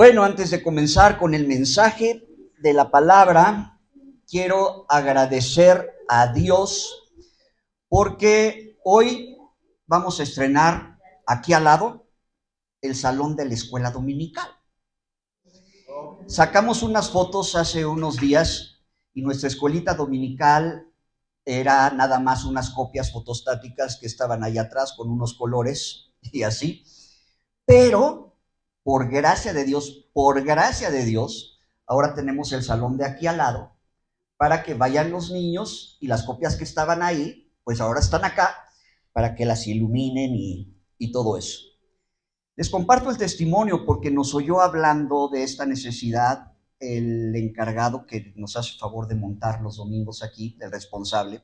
Bueno, antes de comenzar con el mensaje de la palabra, quiero agradecer a Dios porque hoy vamos a estrenar aquí al lado el salón de la escuela dominical. Sacamos unas fotos hace unos días y nuestra escuelita dominical era nada más unas copias fotostáticas que estaban ahí atrás con unos colores y así. Pero por gracia de Dios, ahora tenemos el salón de aquí al lado para que vayan los niños y las copias que estaban ahí, pues ahora están acá para que las iluminen y todo eso. Les comparto el testimonio porque nos oyó hablando de esta necesidad el encargado que nos hace favor de montar los domingos aquí, el responsable.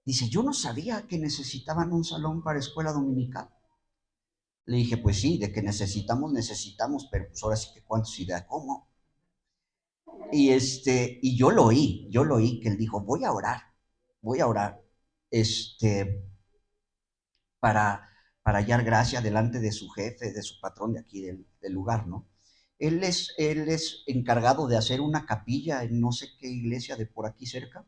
Dice, yo no sabía que necesitaban un salón para escuela dominical. Le dije, pues sí, de que necesitamos, pero pues ahora sí que cuántos y de cómo. Y yo lo oí que él dijo, voy a orar, este, para, para hallar gracia delante de su jefe, de su patrón de aquí del lugar, ¿no? Él es encargado de hacer una capilla en no sé qué iglesia de por aquí cerca,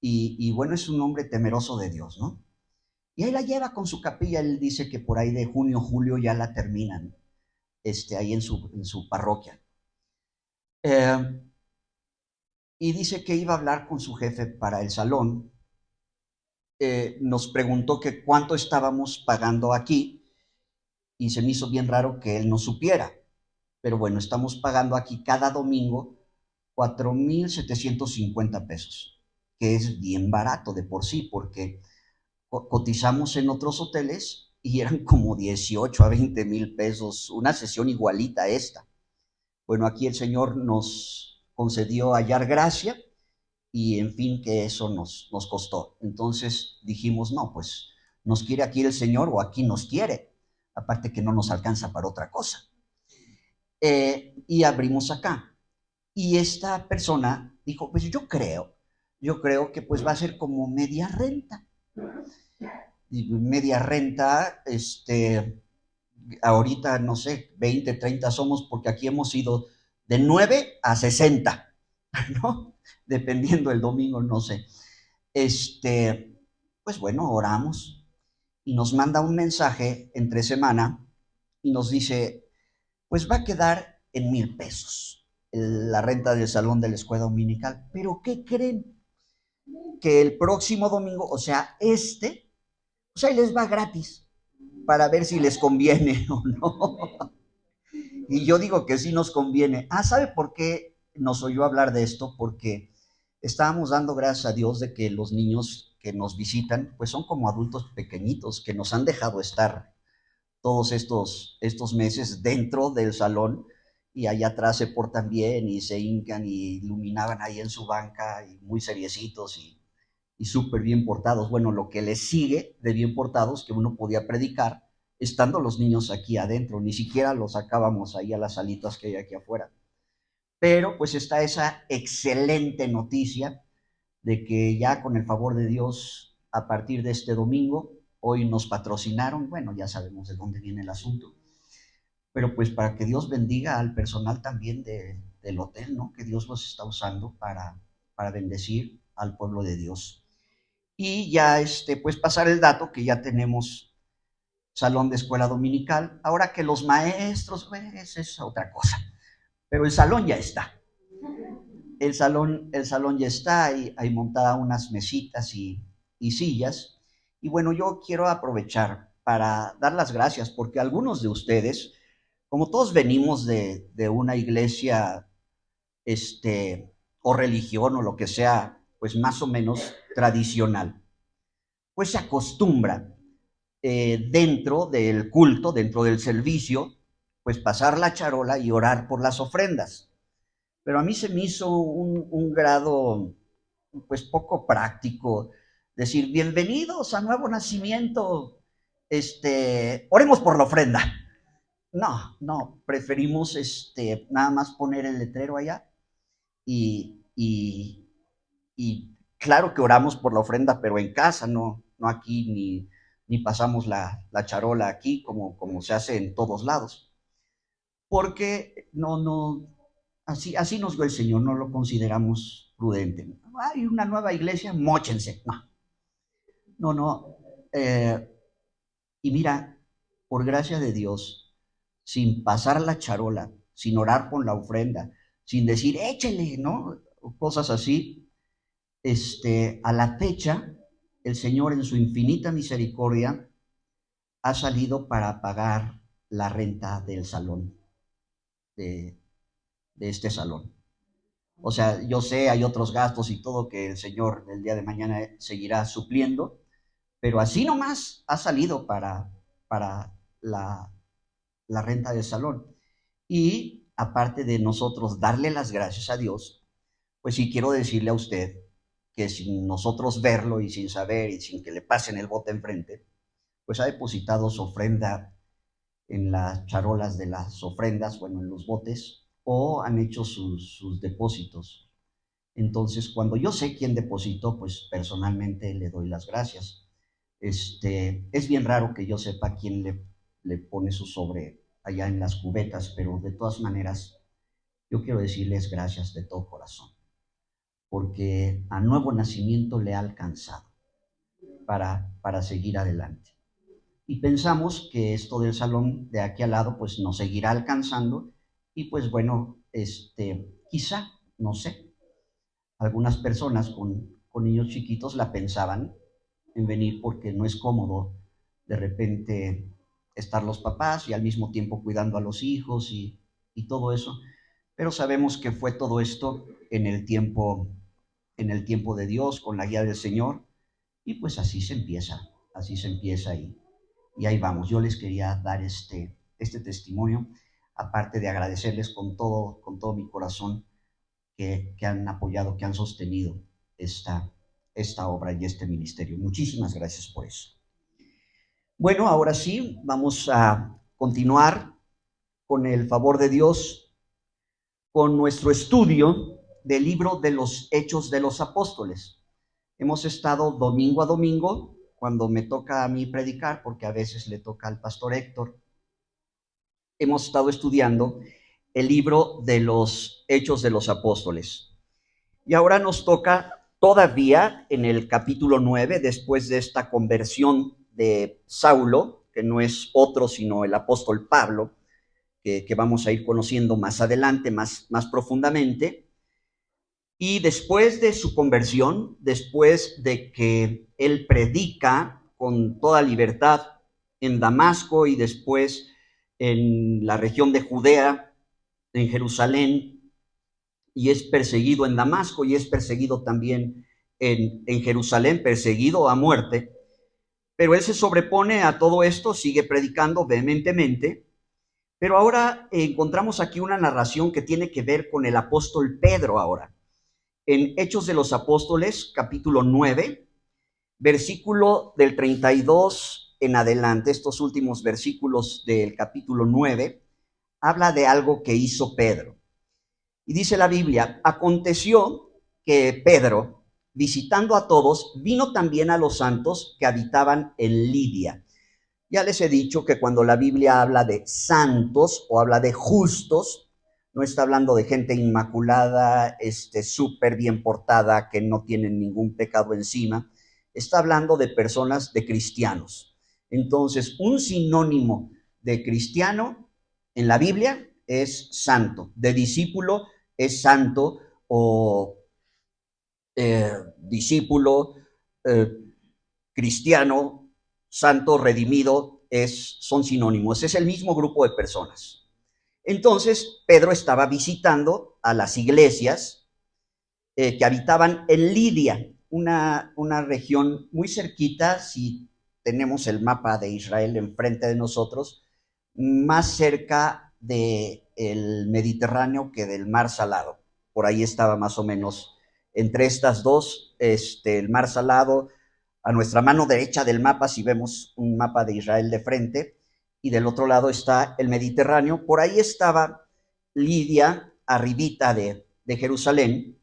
y bueno, es un hombre temeroso de Dios, ¿no? Y ahí la lleva con su capilla, él dice que por ahí de junio, julio ya la terminan, ahí en su parroquia. Eh, y dice que iba a hablar con su jefe para el salón. Nos preguntó que cuánto estábamos pagando aquí y se me hizo bien raro que él no supiera. Pero bueno, estamos pagando aquí cada domingo 4,750 pesos, que es bien barato de por sí, porque cotizamos en otros hoteles y eran como 18 a 20 mil pesos, una sesión igualita a esta. Bueno, aquí el Señor nos concedió hallar gracia y en fin que eso nos costó. Entonces dijimos, no, pues nos quiere aquí el Señor o aquí nos quiere, aparte que no nos alcanza para otra cosa. Y abrimos acá. Y esta persona dijo, pues yo creo que pues va a ser como media renta. Y media renta, ahorita no sé, 20, 30 somos, porque aquí hemos ido de 9 a 60, ¿no? Dependiendo el domingo, no sé. Pues bueno, oramos y nos manda un mensaje entre semana y nos dice, pues va a quedar en 1,000 pesos la renta del salón de la escuela dominical. Pero ¿qué creen? Que el próximo domingo, o sea, pues ahí les va gratis para ver si les conviene o no. Y yo digo que sí nos conviene. ¿Sabe por qué nos oyó hablar de esto? Porque estábamos dando gracias a Dios de que los niños que nos visitan, pues son como adultos pequeñitos que nos han dejado estar todos estos meses dentro del salón y allá atrás se portan bien y se hincan y iluminaban ahí en su banca y muy seriecitos y súper bien portados. Bueno, lo que les sigue de bien portados que uno podía predicar estando los niños aquí adentro, ni siquiera los sacábamos ahí a las salitas que hay aquí afuera. Pero pues está esa excelente noticia de que ya con el favor de Dios, a partir de este domingo, hoy nos patrocinaron, bueno, ya sabemos de dónde viene el asunto, pero pues para que Dios bendiga al personal también del hotel, ¿no? Que Dios los está usando para bendecir al pueblo de Dios. Y ya, pues pasar el dato que ya tenemos salón de escuela dominical, ahora que los maestros, pues, es otra cosa, pero el salón ya está. El salón ya está, hay montadas unas mesitas y sillas. Y bueno, yo quiero aprovechar para dar las gracias porque algunos de ustedes, como todos venimos de una iglesia, o religión o lo que sea, pues más o menos tradicional, pues se acostumbra dentro del culto, dentro del servicio, pues pasar la charola y orar por las ofrendas. Pero a mí se me hizo un grado, pues poco práctico, decir, bienvenidos a Nuevo Nacimiento, oremos por la ofrenda. No, no, preferimos nada más poner el letrero allá y, y claro que oramos por la ofrenda, pero en casa, no aquí, ni pasamos la charola aquí como se hace en todos lados. porque así nos dio el Señor, no lo consideramos prudente. Hay una nueva iglesia, móchense. No. Eh, y mira, por gracia de Dios, sin pasar la charola, sin orar por la ofrenda, sin decir, échele, ¿no? Cosas así, a la fecha, el Señor en su infinita misericordia ha salido para pagar la renta del salón, de, de este salón. O sea, yo sé, hay otros gastos y todo que el Señor el día de mañana seguirá supliendo, pero así nomás ha salido para la renta del salón. Y aparte de nosotros darle las gracias a Dios, pues sí quiero decirle a usted que sin nosotros verlo y sin saber y sin que le pasen el bote enfrente, pues ha depositado su ofrenda en las charolas de las ofrendas, bueno, en los botes, o han hecho sus depósitos. Entonces, cuando yo sé quién depositó, pues personalmente le doy las gracias. Es bien raro que yo sepa quién le pone su sobre allá en las cubetas, pero de todas maneras, yo quiero decirles gracias de todo corazón, porque a nuevo nacimiento le ha alcanzado para seguir adelante. Y pensamos que esto del salón de aquí al lado pues nos seguirá alcanzando y pues bueno, quizá, no sé, algunas personas con niños chiquitos la pensaban en venir porque no es cómodo de repente estar los papás y al mismo tiempo cuidando a los hijos y todo eso, pero sabemos que fue todo esto en el tiempo de Dios, con la guía del Señor, y pues así se empieza y ahí vamos. Yo les quería dar este testimonio, aparte de agradecerles con todo mi corazón que han apoyado, que han sostenido esta obra y este ministerio. Muchísimas gracias por eso. Bueno, ahora sí, vamos a continuar con el favor de Dios, con nuestro estudio del libro de los Hechos de los Apóstoles. Hemos estado domingo a domingo, cuando me toca a mí predicar, porque a veces le toca al pastor Héctor, hemos estado estudiando el libro de los Hechos de los Apóstoles. Y ahora nos toca todavía en el capítulo 9, después de esta conversión de Saulo, que no es otro sino el apóstol Pablo, que vamos a ir conociendo más adelante, más profundamente. Y después de su conversión, después de que él predica con toda libertad en Damasco y después en la región de Judea, en Jerusalén, y es perseguido en Damasco y es perseguido también en Jerusalén, perseguido a muerte, pero él se sobrepone a todo esto, sigue predicando vehementemente, pero ahora encontramos aquí una narración que tiene que ver con el apóstol Pedro ahora. En Hechos de los Apóstoles, capítulo 9, versículo del 32 en adelante, estos últimos versículos del capítulo 9, habla de algo que hizo Pedro. Y dice la Biblia, aconteció que Pedro, visitando a todos, vino también a los santos que habitaban en Lidia. Ya les he dicho que cuando la Biblia habla de santos o habla de justos, no está hablando de gente inmaculada, súper bien portada, que no tienen ningún pecado encima. Está hablando de personas, de cristianos. Entonces, un sinónimo de cristiano en la Biblia es santo, de discípulo es santo o discípulo, cristiano, santo, redimido, son sinónimos, es el mismo grupo de personas. Entonces, Pedro estaba visitando a las iglesias que habitaban en Lidia, una región muy cerquita, si tenemos el mapa de Israel enfrente de nosotros, más cerca del Mediterráneo que del Mar Salado. Por ahí estaba más o menos entre estas dos, el Mar Salado, a nuestra mano derecha del mapa, si vemos un mapa de Israel de frente, y del otro lado está el Mediterráneo. Por ahí estaba Lidia, arribita de Jerusalén,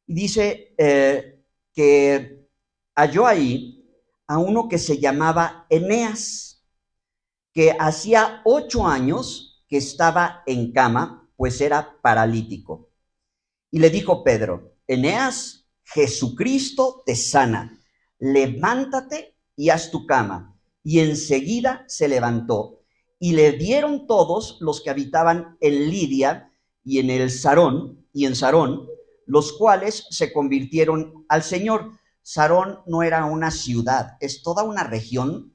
y dice que halló ahí a uno que se llamaba Eneas, que hacía 8 años que estaba en cama, pues era paralítico. Y le dijo Pedro: Eneas, Jesucristo te sana, levántate y haz tu cama. Y enseguida se levantó. Y le dieron todos los que habitaban en Lidia y en el Sarón, los cuales se convirtieron al Señor. Sarón no era una ciudad, es toda una región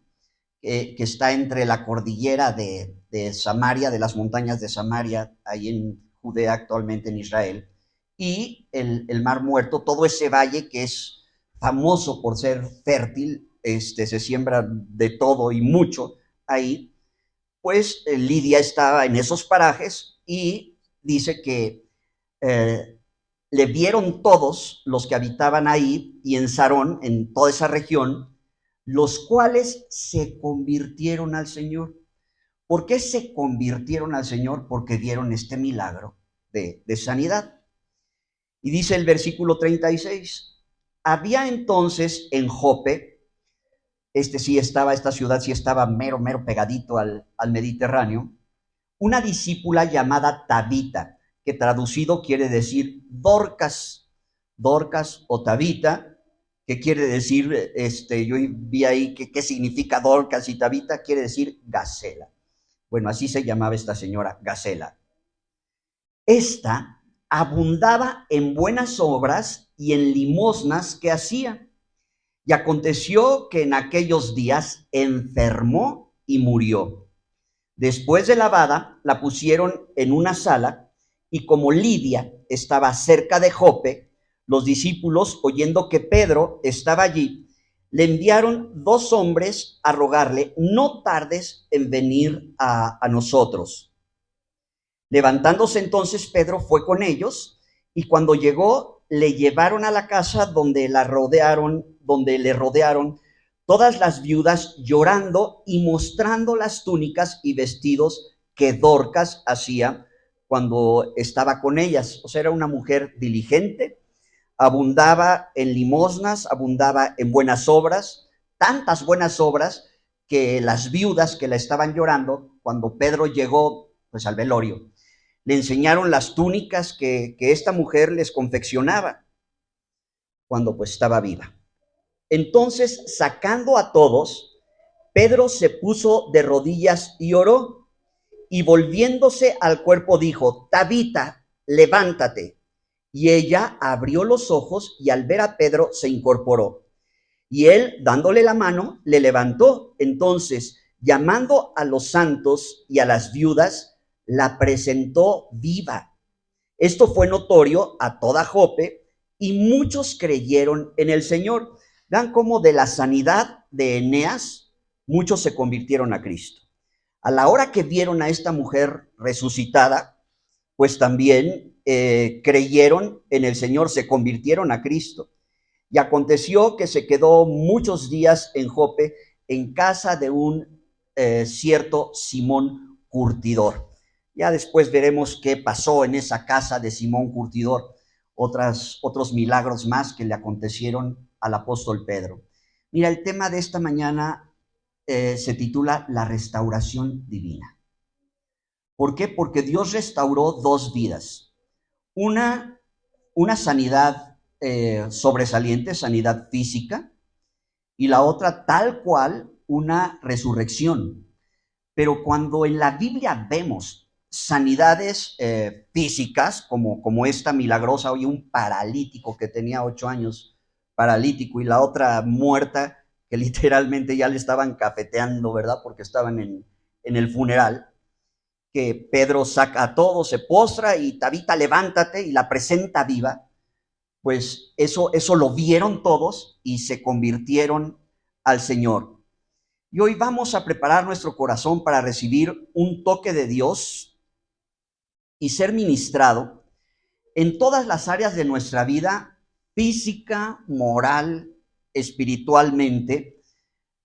que está entre la cordillera de Samaria, de las montañas de Samaria, ahí en Judea, actualmente en Israel, y el Mar Muerto, todo ese valle que es famoso por ser fértil, se siembra de todo y mucho ahí. Pues Lidia estaba en esos parajes y dice que le vieron todos los que habitaban ahí y en Sarón, en toda esa región, los cuales se convirtieron al Señor. ¿Por qué se convirtieron al Señor? Porque vieron este milagro de sanidad. Y dice el versículo 36, había entonces en Jope, esta ciudad sí estaba mero pegadito al Mediterráneo, una discípula llamada Tabita, que traducido quiere decir Dorcas o Tabita, que quiere decir, yo vi ahí que qué significa Dorcas y Tabita, quiere decir gacela. Bueno, así se llamaba esta señora, gacela. Esta abundaba en buenas obras y en limosnas que hacía. Y aconteció que en aquellos días enfermó y murió. Después de lavada, la pusieron en una sala, y como Lidia estaba cerca de Jope, los discípulos, oyendo que Pedro estaba allí, le enviaron 2 hombres a rogarle: no tardes en venir a nosotros. Levantándose entonces Pedro fue con ellos, y cuando llegó, le llevaron a la casa donde le rodearon todas las viudas, llorando y mostrando las túnicas y vestidos que Dorcas hacía cuando estaba con ellas. O sea, era una mujer diligente, abundaba en limosnas, abundaba en buenas obras, tantas buenas obras que las viudas que la estaban llorando, cuando Pedro llegó pues al velorio, le enseñaron las túnicas que esta mujer les confeccionaba cuando pues estaba viva. Entonces, sacando a todos, Pedro se puso de rodillas y oró, y volviéndose al cuerpo dijo: Tabita, levántate. Y ella abrió los ojos, y al ver a Pedro se incorporó. Y él, dándole la mano, le levantó. Entonces, llamando a los santos y a las viudas, la presentó viva. Esto fue notorio a toda Jope, y muchos creyeron en el Señor. Vean cómo de la sanidad de Eneas, muchos se convirtieron a Cristo. A la hora que vieron a esta mujer resucitada, pues también creyeron en el Señor, se convirtieron a Cristo. Y aconteció que se quedó muchos días en Jope, en casa de un cierto Simón Curtidor. Ya después veremos qué pasó en esa casa de Simón Curtidor, otros milagros más que le acontecieron al apóstol Pedro. Mira, el tema de esta mañana se titula La restauración divina. ¿Por qué? Porque Dios restauró 2 vidas. Una sanidad sobresaliente, sanidad física, y la otra tal cual una resurrección. Pero cuando en la Biblia vemos sanidades físicas, como esta milagrosa, hoy un paralítico que tenía 8 años, paralítico, y la otra muerta, que literalmente ya le estaban cafeteando, ¿verdad? Porque estaban en el funeral, que Pedro saca a todos, se postra y Tabita, levántate, y la presenta viva. Pues eso lo vieron todos y se convirtieron al Señor. Y hoy vamos a preparar nuestro corazón para recibir un toque de Dios y ser ministrado en todas las áreas de nuestra vida, física, moral, espiritualmente,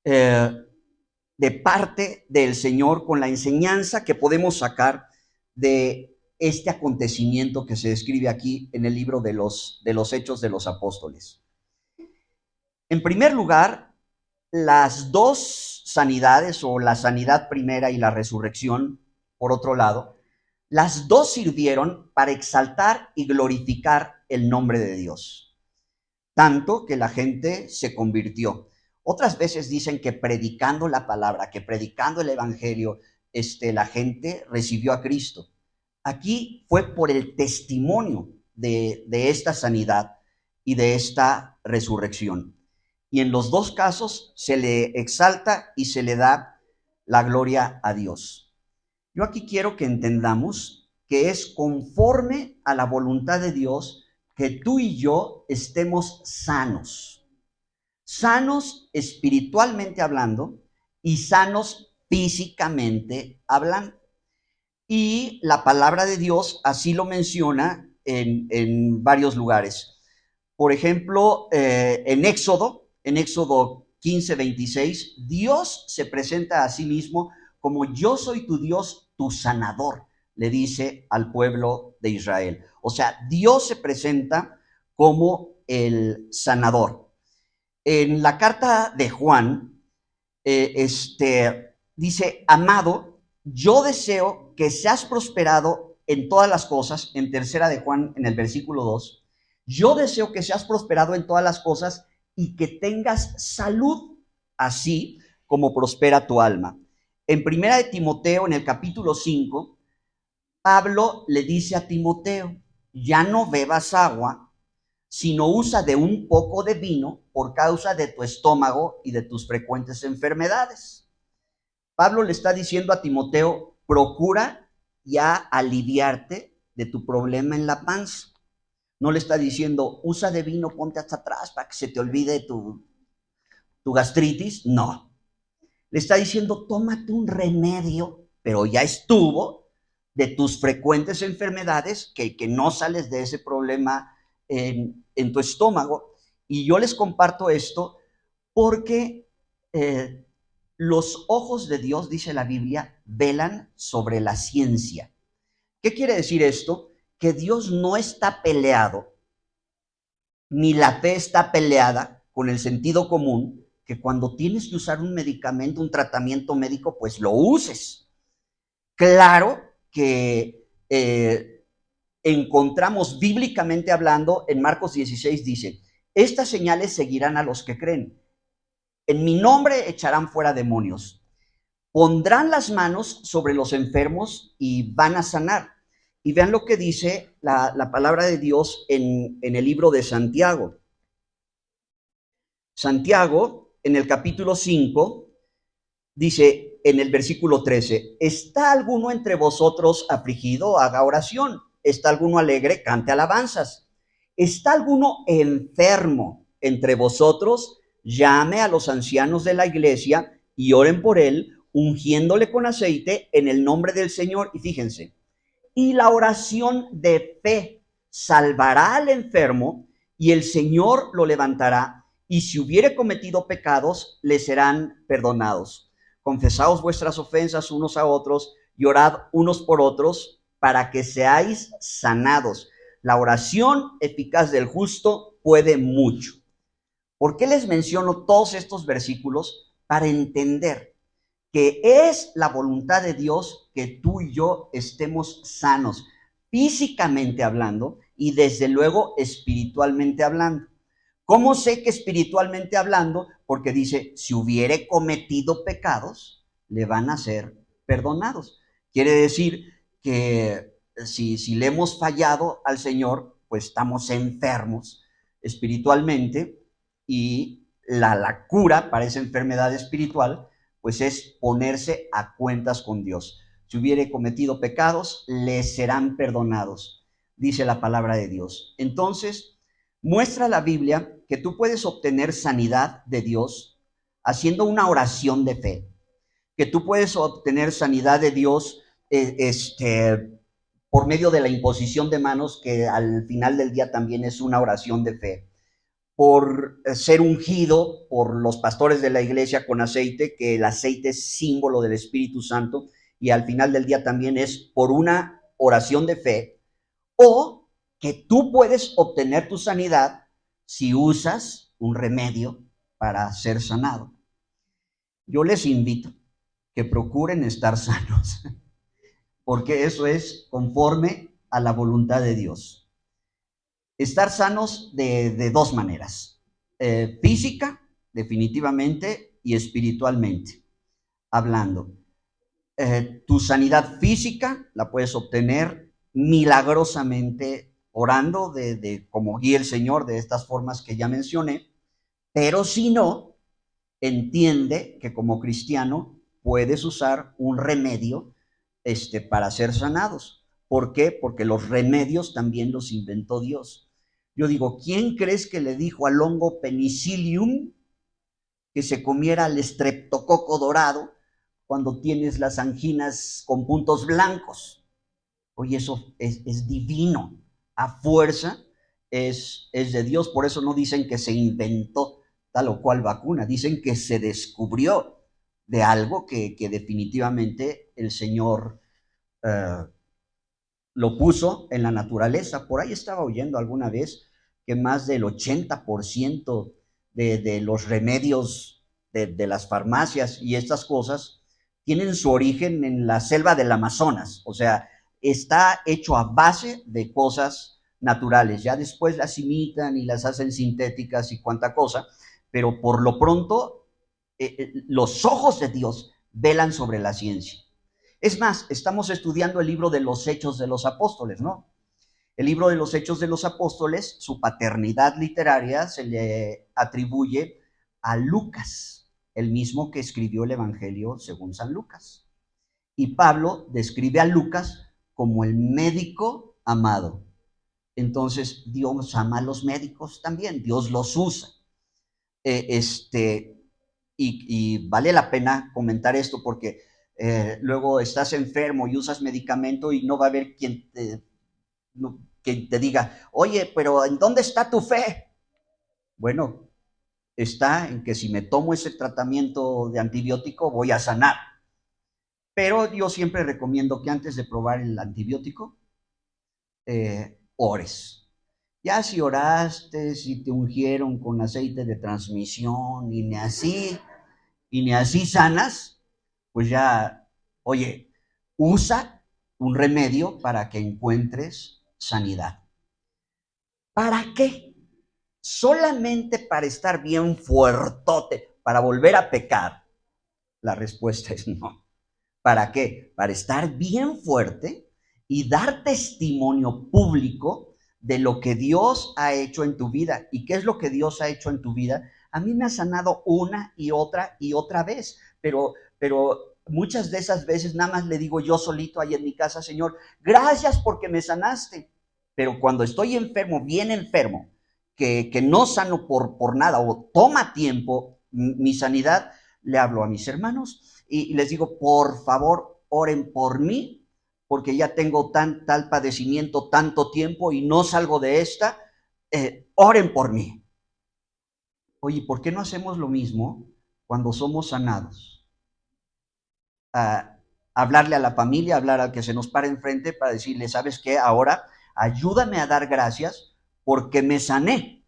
de parte del Señor, con la enseñanza que podemos sacar de este acontecimiento que se describe aquí en el libro de los Hechos de los Apóstoles. En primer lugar, las 2 sanidades, o la sanidad primera y la resurrección, por otro lado, las dos sirvieron para exaltar y glorificar el nombre de Dios, tanto que la gente se convirtió. Otras veces dicen que predicando la palabra, que predicando el evangelio, la gente recibió a Cristo. Aquí fue por el testimonio de esta sanidad y de esta resurrección. Y en los dos casos se le exalta y se le da la gloria a Dios. Yo aquí quiero que entendamos que es conforme a la voluntad de Dios que tú y yo estemos sanos. Sanos espiritualmente hablando y sanos físicamente hablando. Y la palabra de Dios así lo menciona en varios lugares. Por ejemplo, en Éxodo 15:26, Dios se presenta a sí mismo como yo soy tu Dios, tu sanador, le dice al pueblo de Israel. O sea, Dios se presenta como el sanador. En la carta de Juan, dice, amado, yo deseo que seas prosperado en todas las cosas, en tercera de Juan, en el versículo 2, yo deseo que seas prosperado en todas las cosas y que tengas salud, así como prospera tu alma. En primera de Timoteo, en el capítulo 5, Pablo le dice a Timoteo, ya no bebas agua, sino usa de un poco de vino por causa de tu estómago y de tus frecuentes enfermedades. Pablo le está diciendo a Timoteo, procura ya aliviarte de tu problema en la panza. No le está diciendo, usa de vino, ponte hasta atrás para que se te olvide tu gastritis. No. Le está diciendo, tómate un remedio, pero ya estuvo, de tus frecuentes enfermedades, que no sales de ese problema en tu estómago. Y yo les comparto esto porque los ojos de Dios, dice la Biblia, velan sobre la ciencia. ¿Qué quiere decir esto? Que Dios no está peleado, ni la fe está peleada con el sentido común, que cuando tienes que usar un medicamento, un tratamiento médico, pues lo uses. Claro que encontramos bíblicamente hablando, en Marcos 16 dice, estas señales seguirán a los que creen. En mi nombre echarán fuera demonios. Pondrán las manos sobre los enfermos y van a sanar. Y vean lo que dice la palabra de Dios en el libro de Santiago. Santiago, en el capítulo 5, dice en el versículo 13, ¿está alguno entre vosotros afligido? Haga oración. ¿Está alguno alegre? Cante alabanzas. ¿Está alguno enfermo entre vosotros? Llame a los ancianos de la iglesia y oren por él, ungiéndole con aceite en el nombre del Señor. Y fíjense, y la oración de fe salvará al enfermo y el Señor lo levantará, y si hubiere cometido pecados, le serán perdonados. Confesaos vuestras ofensas unos a otros y orad unos por otros para que seáis sanados. La oración eficaz del justo puede mucho. ¿Por qué les menciono todos estos versículos? Para entender que es la voluntad de Dios que tú y yo estemos sanos, físicamente hablando y desde luego espiritualmente hablando. ¿Cómo sé que espiritualmente hablando? Porque dice, si hubiere cometido pecados, le van a ser perdonados. Quiere decir que si le hemos fallado al Señor, pues estamos enfermos espiritualmente y la cura para esa enfermedad espiritual pues es ponerse a cuentas con Dios. Si hubiere cometido pecados, les serán perdonados, dice la palabra de Dios. Entonces, muestra la Biblia que tú puedes obtener sanidad de Dios haciendo una oración de fe, que tú puedes obtener sanidad de Dios por medio de la imposición de manos, que al final del día también es una oración de fe, por ser ungido por los pastores de la iglesia con aceite, que el aceite es símbolo del Espíritu Santo, y al final del día también es por una oración de fe, o que tú puedes obtener tu sanidad si usas un remedio para ser sanado. Yo les invito que procuren estar sanos. porque eso es conforme a la voluntad de Dios. Estar sanos de dos maneras, física, definitivamente, y espiritualmente, hablando. Tu sanidad física la puedes obtener milagrosamente orando de como guía el Señor de estas formas que ya mencioné, pero si no, entiende que como cristiano puedes usar un remedio para ser sanados. ¿Por qué? Porque los remedios también los inventó Dios. Yo digo, ¿quién crees que le dijo al hongo penicillium que se comiera el streptococo dorado cuando tienes las anginas con puntos blancos? Oye, eso es divino. A fuerza es de Dios. Por eso no dicen que se inventó tal o cual vacuna. Dicen que se descubrió de algo que definitivamente el Señor lo puso en la naturaleza. Por ahí estaba oyendo alguna vez que más del 80% de los remedios de las farmacias y estas cosas tienen su origen en la selva del Amazonas. O sea, está hecho a base de cosas naturales. Ya después las imitan y las hacen sintéticas y cuanta cosa, pero por lo pronto los ojos de Dios velan sobre la ciencia. Es más, estamos estudiando el libro de los Hechos de los Apóstoles, ¿no? El libro de los Hechos de los Apóstoles, su paternidad literaria se le atribuye a Lucas, el mismo que escribió el Evangelio según San Lucas. Y Pablo describe a Lucas como el médico amado. Entonces, Dios ama a los médicos también, Dios los usa. Y vale la pena comentar esto porque luego estás enfermo y usas medicamento y no va a haber quien te diga, oye, pero ¿en dónde está tu fe? Bueno, está en que si me tomo ese tratamiento de antibiótico voy a sanar. Pero yo siempre recomiendo que antes de probar el antibiótico, ores. Ya si oraste, si te ungieron con aceite de transmisión y ni así sanas, pues ya, oye, usa un remedio para que encuentres sanidad. ¿Para qué? Solamente para estar bien fuertote, para volver a pecar. La respuesta es no. ¿Para qué? Para estar bien fuerte y dar testimonio público de lo que Dios ha hecho en tu vida. ¿Y qué es lo que Dios ha hecho en tu vida? A mí me ha sanado una y otra vez, pero muchas de esas veces nada más le digo yo solito ahí en mi casa, Señor, gracias porque me sanaste. Pero cuando estoy enfermo, bien enfermo, que no sano por nada o toma tiempo mi sanidad, le hablo a mis hermanos y les digo, por favor, oren por mí, porque ya tengo tal padecimiento tanto tiempo y no salgo de esta, oren por mí. Oye, ¿por qué no hacemos lo mismo cuando somos sanados? Hablarle a la familia, hablar al que se nos pare enfrente para decirle, ¿sabes qué? Ahora ayúdame a dar gracias porque me sané,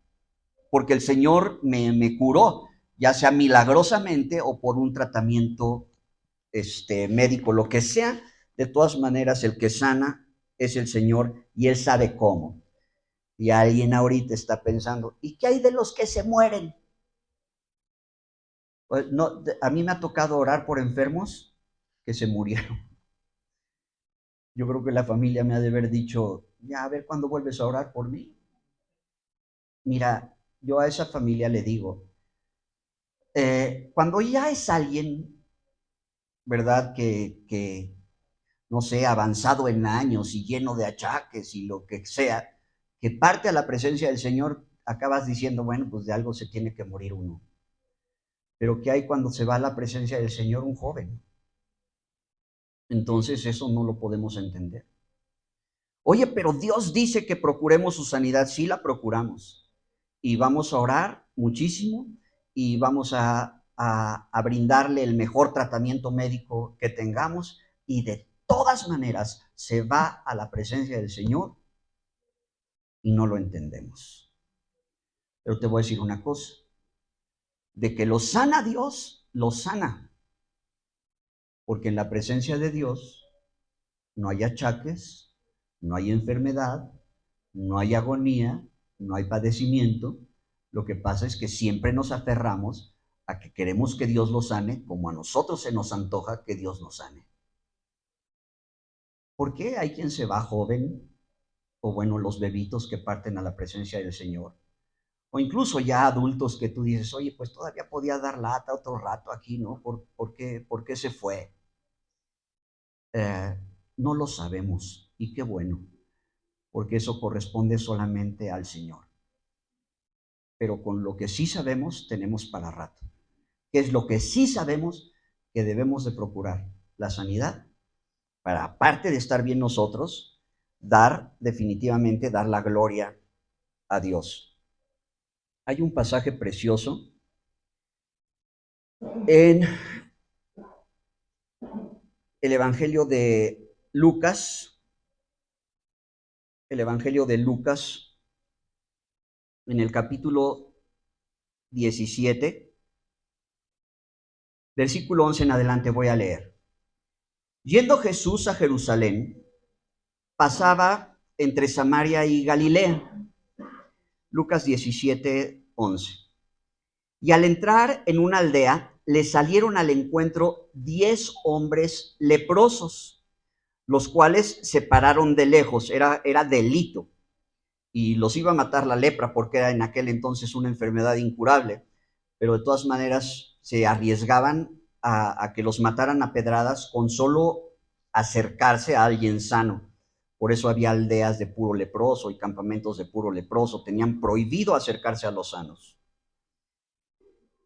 porque el Señor me curó, ya sea milagrosamente o por un tratamiento médico, lo que sea. De todas maneras, el que sana es el Señor y Él sabe cómo. Y alguien ahorita está pensando, ¿y qué hay de los que se mueren? Pues no, a mí me ha tocado orar por enfermos que se murieron. Yo creo que la familia me ha de haber dicho, ya a ver cuándo vuelves a orar por mí. Mira, yo a esa familia le digo, cuando ya es alguien, ¿verdad? Que no sé, avanzado en años y lleno de achaques y lo que sea, que parte a la presencia del Señor, acabas diciendo, bueno, pues de algo se tiene que morir uno. Pero ¿qué hay cuando se va a la presencia del Señor un joven? Entonces eso no lo podemos entender. Oye, pero Dios dice que procuremos su sanidad. Sí la procuramos. Y vamos a orar muchísimo y vamos a brindarle el mejor tratamiento médico que tengamos y de todas maneras se va a la presencia del Señor y no lo entendemos. Pero te voy a decir una cosa, de que lo sana Dios, lo sana, porque en la presencia de Dios no hay achaques, no hay enfermedad, no hay agonía, no hay padecimiento. Lo que pasa es que siempre nos aferramos a que queremos que Dios lo sane como a nosotros se nos antoja que Dios nos sane. ¿Por qué hay quien se va joven? O bueno, los bebitos que parten a la presencia del Señor. O incluso ya adultos que tú dices, oye, pues todavía podía dar lata otro rato aquí, ¿no? ¿Por qué se fue? No lo sabemos, y qué bueno, porque eso corresponde solamente al Señor. Pero con lo que sí sabemos, tenemos para rato. ¿Qué es lo que sí sabemos que debemos de procurar? La sanidad, para aparte de estar bien nosotros, definitivamente dar la gloria a Dios. Hay un pasaje precioso en el Evangelio de Lucas, en el capítulo 17, versículo 11 en adelante voy a leer. Yendo Jesús a Jerusalén, pasaba entre Samaria y Galilea. Lucas 17, 11. Y al entrar en una aldea, le salieron al encuentro 10 hombres leprosos, los cuales se pararon de lejos. Era delito y los iba a matar la lepra porque era en aquel entonces una enfermedad incurable, pero de todas maneras se arriesgaban a que los mataran a pedradas con solo acercarse a alguien sano. Por eso había aldeas de puro leproso y campamentos de puro leproso. Tenían prohibido acercarse a los sanos.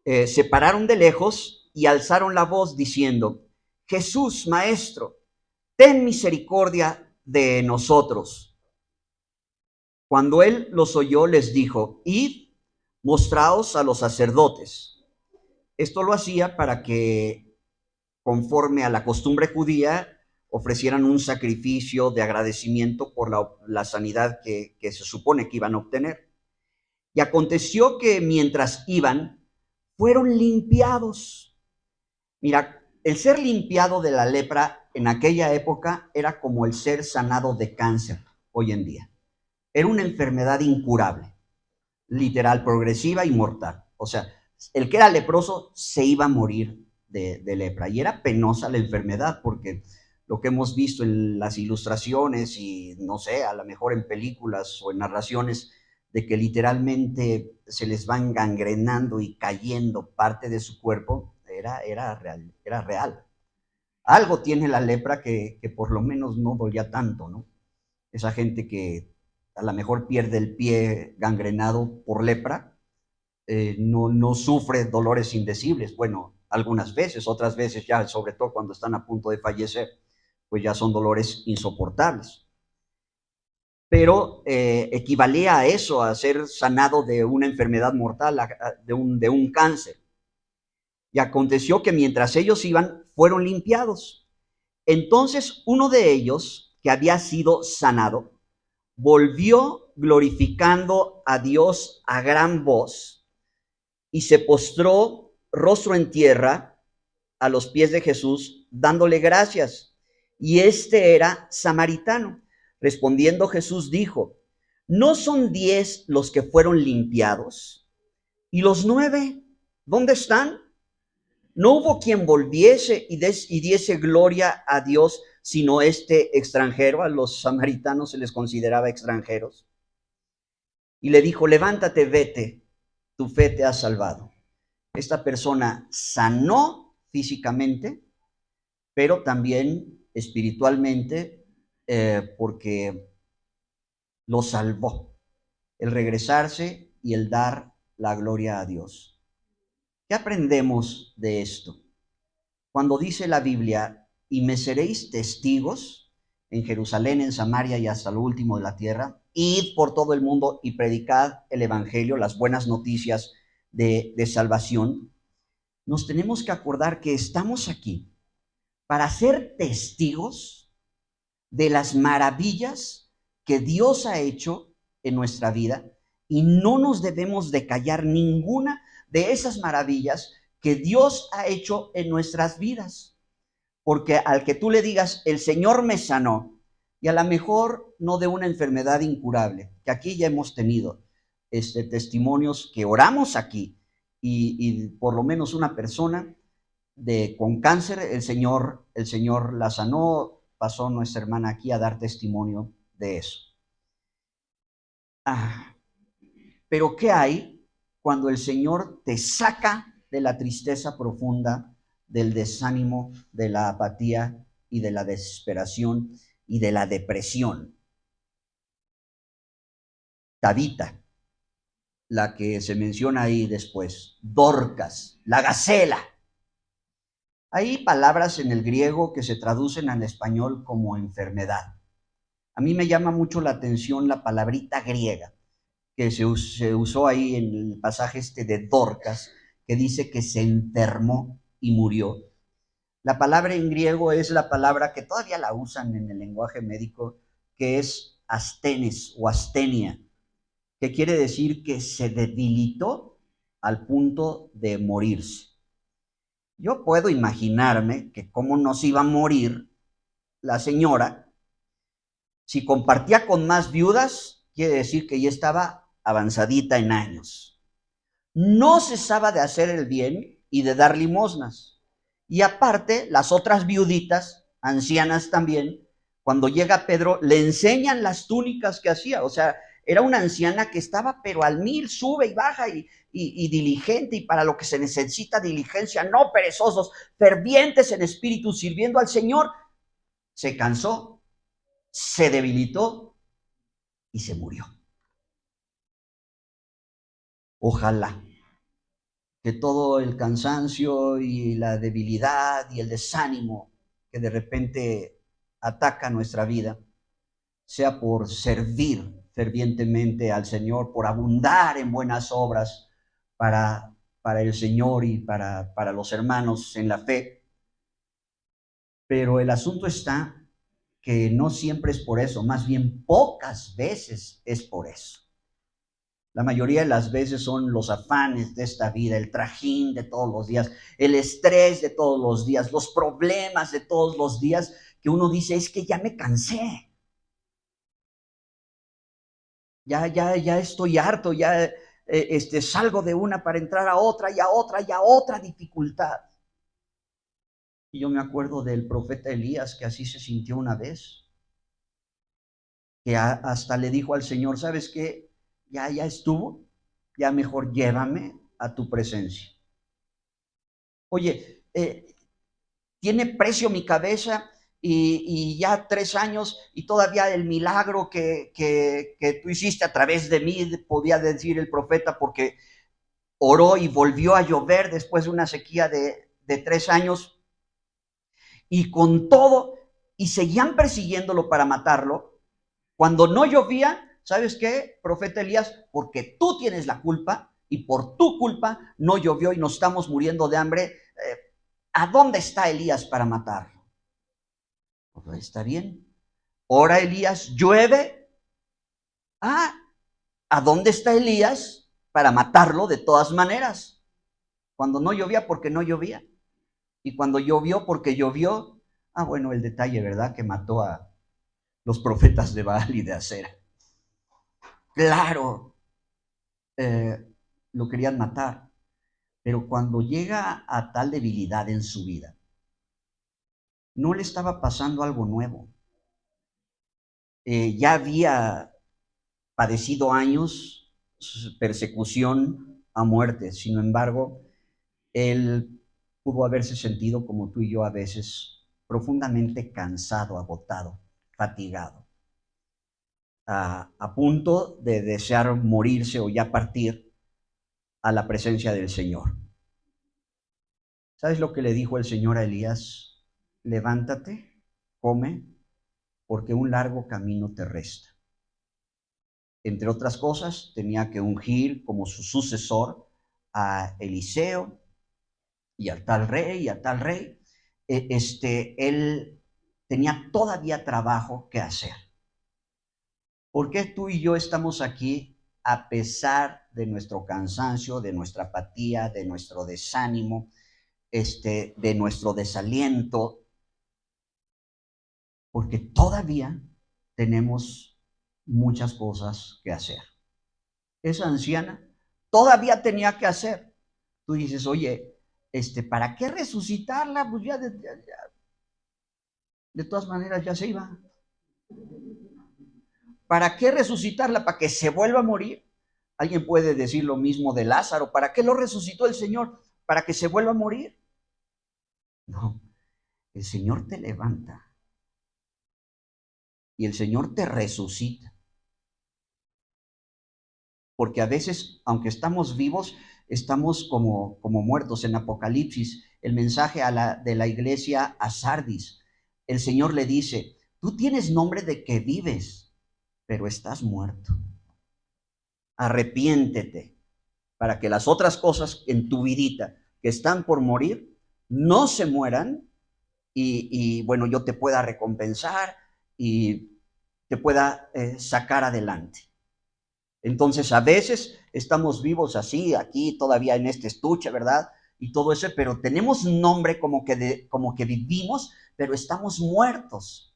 Se pararon de lejos y alzaron la voz diciendo, Jesús, Maestro, ten misericordia de nosotros. Cuando él los oyó, les dijo, id, mostraos a los sacerdotes. Esto lo hacía para que, conforme a la costumbre judía, ofrecieran un sacrificio de agradecimiento por la sanidad que se supone que iban a obtener. Y aconteció que mientras iban, fueron limpiados. Mira, el ser limpiado de la lepra en aquella época era como el ser sanado de cáncer hoy en día. Era una enfermedad incurable, literal, progresiva y mortal. O sea, el que era leproso se iba a morir de lepra. Y era penosa la enfermedad porque lo que hemos visto en las ilustraciones y no sé, a lo mejor en películas o en narraciones, de que literalmente se les van gangrenando y cayendo parte de su cuerpo, era real. Algo tiene la lepra que por lo menos no dolía tanto, ¿no? Esa gente que a lo mejor pierde el pie gangrenado por lepra, no sufre dolores indecibles. Bueno, algunas veces, otras veces ya, sobre todo cuando están a punto de fallecer, pues ya son dolores insoportables. Pero equivalía a eso, a ser sanado de una enfermedad mortal, de un cáncer. Y aconteció que mientras ellos iban, fueron limpiados. Entonces uno de ellos, que había sido sanado, volvió glorificando a Dios a gran voz y se postró rostro en tierra a los pies de Jesús, dándole gracias. Y este era samaritano. Respondiendo Jesús dijo, ¿no son 10 los que fueron limpiados? ¿Y los 9? ¿Dónde están? No hubo quien volviese y diese gloria a Dios, sino este extranjero. A los samaritanos se les consideraba extranjeros. Y le dijo, levántate, vete, tu fe te ha salvado. Esta persona sanó físicamente, pero también espiritualmente, porque lo salvó. El regresarse y el dar la gloria a Dios. ¿Qué aprendemos de esto? Cuando dice la Biblia, y me seréis testigos en Jerusalén, en Samaria y hasta lo último de la tierra, id por todo el mundo y predicad el evangelio, las buenas noticias de salvación, nos tenemos que acordar que estamos aquí para ser testigos de las maravillas que Dios ha hecho en nuestra vida, y no nos debemos de callar ninguna de esas maravillas que Dios ha hecho en nuestras vidas. porque al que tú le digas, el Señor me sanó, y a lo mejor no de una enfermedad incurable, que aquí ya hemos tenido testimonios que oramos aquí, y por lo menos una persona con cáncer, el Señor la sanó, pasó nuestra hermana aquí a dar testimonio de eso. Pero ¿qué hay cuando el Señor te saca de la tristeza profunda, del desánimo, de la apatía y de la desesperación y de la depresión? Tabita, la que se menciona ahí después, Dorcas, la gacela. Hay palabras en el griego que se traducen al español como enfermedad. A mí me llama mucho la atención la palabrita griega que se usó ahí en el pasaje de Dorcas, que dice que se enfermó y murió. La palabra en griego es la palabra que todavía la usan en el lenguaje médico, que es astenes o astenia, que quiere decir que se debilitó al punto de morirse. Yo puedo imaginarme que cómo nos iba a morir la señora. Si compartía con más viudas, quiere decir que ya estaba avanzadita en años. No cesaba de hacer el bien y de dar limosnas. Y aparte, las otras viuditas, ancianas también, cuando llega Pedro, le enseñan las túnicas que hacía. O sea, era una anciana que estaba pero al mil, sube y baja y diligente, y para lo que se necesita diligencia, no perezosos, fervientes en espíritu, sirviendo al Señor. Se cansó, se debilitó y se murió. Ojalá que todo el cansancio y la debilidad y el desánimo que de repente ataca nuestra vida sea por servir fervientemente al Señor, por abundar en buenas obras para el Señor y para los hermanos en la fe. Pero el asunto está que no siempre es por eso, más bien pocas veces es por eso. La mayoría de las veces son los afanes de esta vida, el trajín de todos los días, el estrés de todos los días, los problemas de todos los días, que uno dice, es que ya me cansé. Ya estoy harto, ya salgo de una para entrar a otra y a otra y a otra dificultad. Y yo me acuerdo del profeta Elías, que así se sintió una vez, que hasta le dijo al Señor, ¿sabes qué? Ya estuvo, ya mejor llévame a tu presencia. Oye, tiene precio mi cabeza y ya 3 años y todavía el milagro que tú hiciste a través de mí, podía decir el profeta, porque oró y volvió a llover después de una sequía de 3 años, y con todo, y seguían persiguiéndolo para matarlo. Cuando no llovía, ¿sabes qué, profeta Elías? Porque tú tienes la culpa y por tu culpa no llovió y nos estamos muriendo de hambre. ¿A dónde está Elías para matarlo? Pues está bien. Ora Elías, llueve. ¿A dónde está Elías para matarlo de todas maneras? Cuando no llovía, porque no llovía. Y cuando llovió, porque llovió. Bueno, el detalle, ¿verdad? Que mató a los profetas de Baal y de Acera. Claro, lo querían matar. Pero cuando llega a tal debilidad en su vida, no le estaba pasando algo nuevo. Ya había padecido años persecución a muerte. Sin embargo, él pudo haberse sentido como tú y yo a veces, profundamente cansado, agotado, fatigado, a punto de desear morirse o ya partir a la presencia del Señor. ¿Sabes lo que le dijo el Señor a Elías? Levántate, come, porque un largo camino te resta. Entre otras cosas, tenía que ungir como su sucesor a Eliseo y a tal rey y a tal rey. Él tenía todavía trabajo que hacer. ¿Por qué tú y yo estamos aquí a pesar de nuestro cansancio, de nuestra apatía, de nuestro desánimo, de nuestro desaliento? porque todavía tenemos muchas cosas que hacer. Esa anciana todavía tenía que hacer. Tú dices, oye, ¿para qué resucitarla? Pues ya de todas maneras ya se iba. ¿Para qué resucitarla? ¿Para que se vuelva a morir? Alguien puede decir lo mismo de Lázaro. ¿Para qué lo resucitó el Señor? ¿Para que se vuelva a morir? No, el Señor te levanta y el Señor te resucita. Porque a veces, aunque estamos vivos, estamos como muertos. En Apocalipsis, el mensaje de la iglesia a Sardis, el Señor le dice, tú tienes nombre de que vives, pero estás muerto. Arrepiéntete para que las otras cosas en tu vidita que están por morir no se mueran y bueno, yo te pueda recompensar y te pueda sacar adelante. Entonces, a veces estamos vivos así, aquí todavía en este estuche, ¿verdad? Y todo eso, pero tenemos nombre como que vivimos, pero estamos muertos,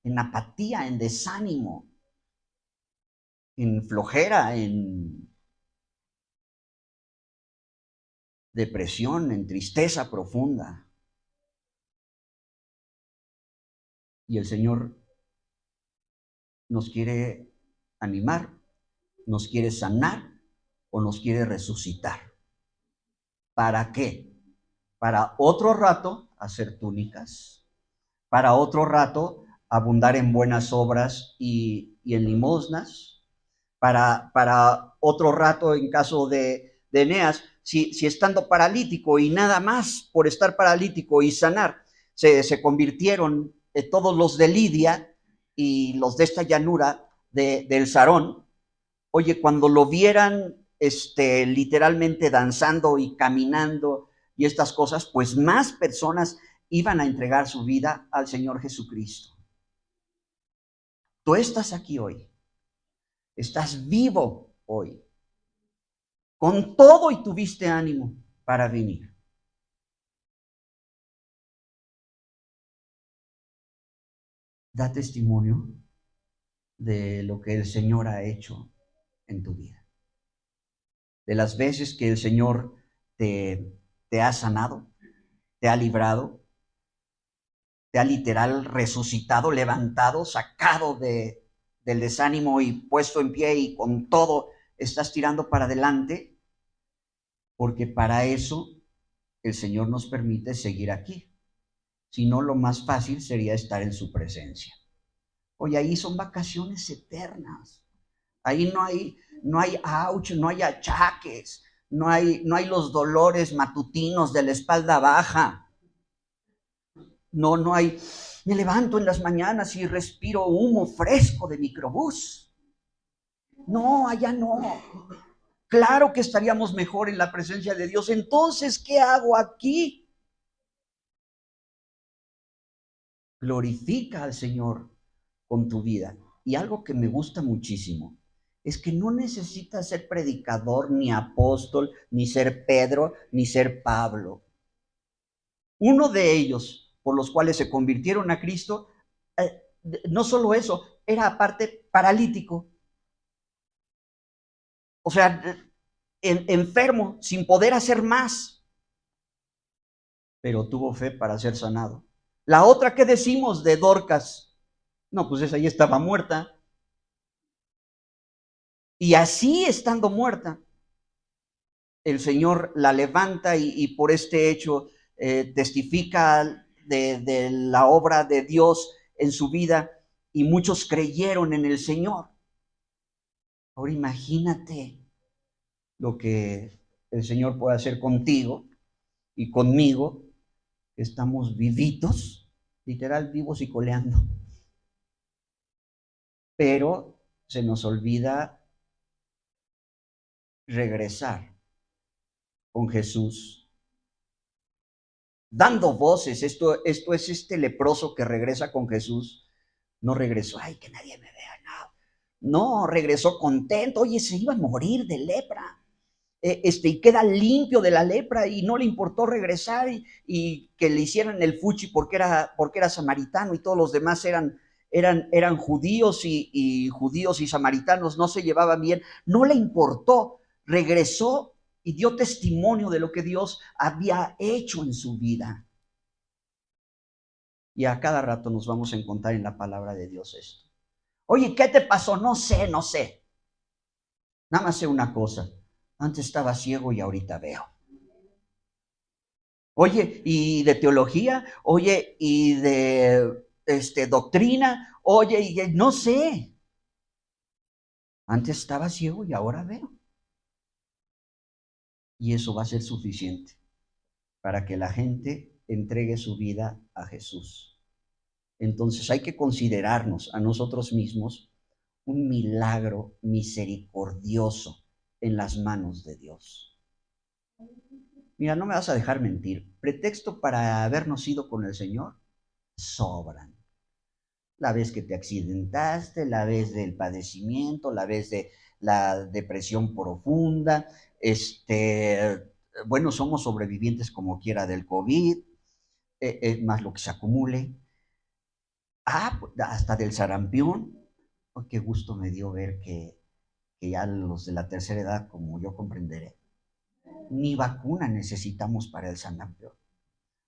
en apatía, en desánimo, en flojera, en depresión, en tristeza profunda. Y el Señor nos quiere animar, nos quiere sanar o nos quiere resucitar. ¿Para qué? Para otro rato hacer túnicas, para otro rato abundar en buenas obras y en limosnas, para otro rato en caso de Eneas, si estando paralítico y nada más por estar paralítico y sanar, se convirtieron todos los de Lidia y los de esta llanura del Sarón, oye, cuando lo vieran literalmente danzando y caminando y estas cosas, pues más personas iban a entregar su vida al Señor Jesucristo. Tú estás aquí hoy, estás vivo hoy, con todo y tuviste ánimo para venir. Da testimonio de lo que el Señor ha hecho en tu vida, de las veces que el Señor te ha sanado, te ha librado, te ha literal resucitado, levantado, sacado del desánimo y puesto en pie y con todo estás tirando para adelante, porque para eso el Señor nos permite seguir aquí. Si no, lo más fácil sería estar en su presencia. Oye, ahí son vacaciones eternas. Ahí no hay ouch, no hay achaques, no hay los dolores matutinos de la espalda baja. No hay, me levanto en las mañanas y respiro humo fresco de microbús. No, allá no. Claro que estaríamos mejor en la presencia de Dios. Entonces, ¿qué hago aquí? Glorifica al Señor con tu vida. Y algo que me gusta muchísimo es que no necesitas ser predicador, ni apóstol, ni ser Pedro, ni ser Pablo. Uno de ellos, por los cuales se convirtieron a Cristo, no solo eso, era aparte paralítico. O sea, enfermo, sin poder hacer más, pero tuvo fe para ser sanado. La otra que decimos de Dorcas, no, pues esa ya estaba muerta. Y así estando muerta, el Señor la levanta y por este hecho testifica de la obra de Dios en su vida y muchos creyeron en el Señor. Ahora imagínate lo que el Señor puede hacer contigo y conmigo, que estamos vivitos, literal vivos y coleando. Pero se nos olvida regresar con Jesús, dando voces. Esto es este leproso que regresa con Jesús. No regresó, ay, que nadie me vea, no. No, regresó contento. Oye, se iba a morir de lepra. y queda limpio de la lepra y no le importó regresar y que le hicieran el fuchi porque era samaritano y todos los demás eran judíos y judíos y samaritanos no se llevaban bien. No le importó, regresó y dio testimonio de lo que Dios había hecho en su vida. Y a cada rato nos vamos a encontrar en la palabra de Dios esto. Oye, ¿qué te pasó? No sé. Nada más sé una cosa. Antes estaba ciego y ahorita veo. Oye, ¿y de teología? Oye, ¿y de doctrina? Oye, y no sé. Antes estaba ciego y ahora veo. Y eso va a ser suficiente para que la gente entregue su vida a Jesús. Entonces hay que considerarnos a nosotros mismos un milagro misericordioso en las manos de Dios. Mira, no me vas a dejar mentir. Pretexto para habernos ido con el Señor, sobran. La vez que te accidentaste, la vez del padecimiento, la vez de la depresión profunda, bueno, somos sobrevivientes como quiera del COVID, más lo que se acumule. Hasta del sarampión. Oh, qué gusto me dio ver que ya los de la tercera edad, como yo comprenderé, ni vacuna necesitamos para el sarampión.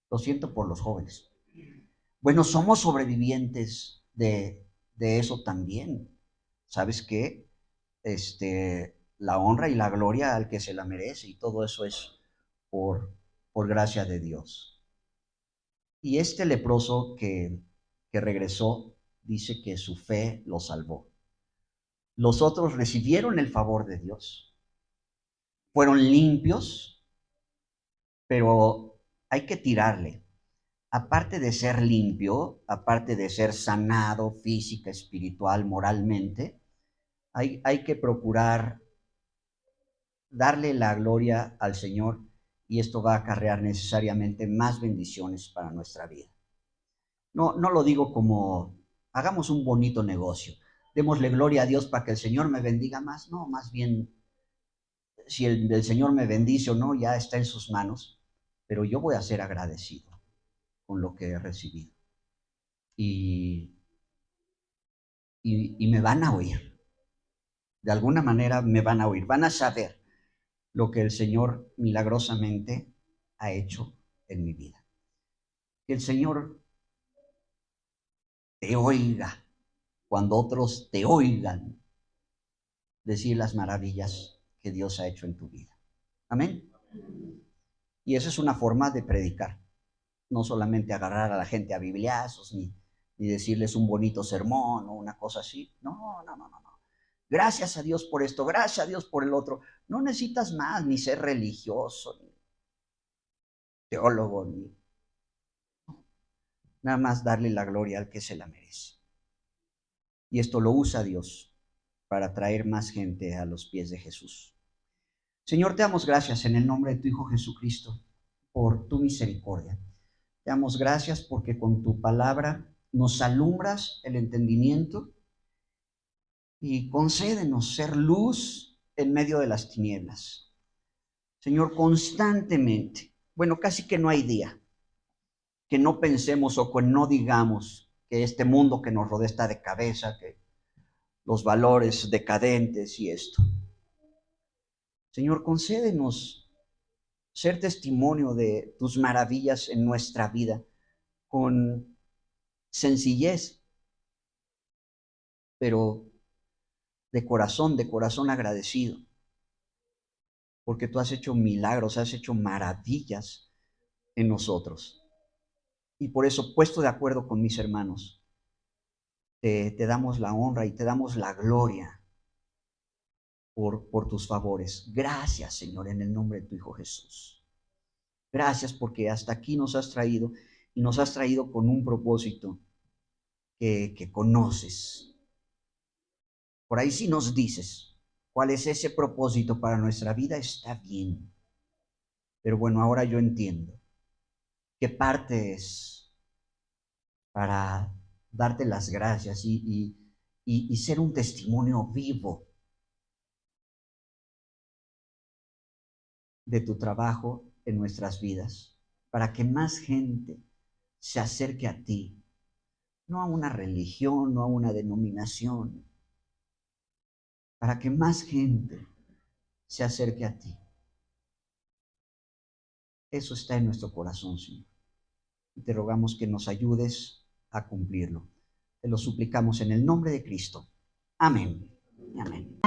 Lo siento por los jóvenes. Bueno, somos sobrevivientes de eso también. ¿Sabes qué? La honra y la gloria al que se la merece y todo eso es por gracia de Dios. Y este leproso que regresó dice que su fe lo salvó. Los otros recibieron el favor de Dios. Fueron limpios, pero hay que tirarle. Aparte de ser limpio, aparte de ser sanado física, espiritual, moralmente, hay que procurar darle la gloria al Señor y esto va a acarrear necesariamente más bendiciones para nuestra vida. No lo digo como hagamos un bonito negocio, démosle gloria a Dios para que el Señor me bendiga más. No, más bien, si el Señor me bendice o no, ya está en sus manos, pero yo voy a ser agradecido con lo que he recibido. Y, y me van a oír. De alguna manera me van a oír, van a saber lo que el Señor milagrosamente ha hecho en mi vida. Que el Señor te oiga cuando otros te oigan decir las maravillas que Dios ha hecho en tu vida. Amén. Y esa es una forma de predicar. No solamente agarrar a la gente a bibliazos, ni decirles un bonito sermón o una cosa así. No. Gracias a Dios por esto, gracias a Dios por el otro. No necesitas más, ni ser religioso, ni teólogo, ni nada más darle la gloria al que se la merece. Y esto lo usa Dios para traer más gente a los pies de Jesús. Señor, te damos gracias en el nombre de tu Hijo Jesucristo por tu misericordia. Te damos gracias porque con tu palabra nos alumbras el entendimiento y concédenos ser luz en medio de las tinieblas. Señor, constantemente, bueno, casi que no hay día que no pensemos o que no digamos que este mundo que nos rodea está de cabeza, que los valores decadentes y esto. Señor, concédenos ser testimonio de tus maravillas en nuestra vida con sencillez, pero de corazón agradecido, porque tú has hecho milagros, has hecho maravillas en nosotros. Y por eso, puesto de acuerdo con mis hermanos, te damos la honra y te damos la gloria por tus favores. Gracias, Señor, en el nombre de tu Hijo Jesús. Gracias porque hasta aquí nos has traído y nos has traído con un propósito que conoces. Por ahí si nos dices cuál es ese propósito para nuestra vida, está bien. Pero bueno, ahora yo entiendo qué parte es para darte las gracias y ser un testimonio vivo de tu trabajo en nuestras vidas, para que más gente se acerque a ti, no a una religión, no a una denominación, para que más gente se acerque a ti. Eso está en nuestro corazón, Señor. Y te rogamos que nos ayudes a cumplirlo. Te lo suplicamos en el nombre de Cristo. Amén. Amén.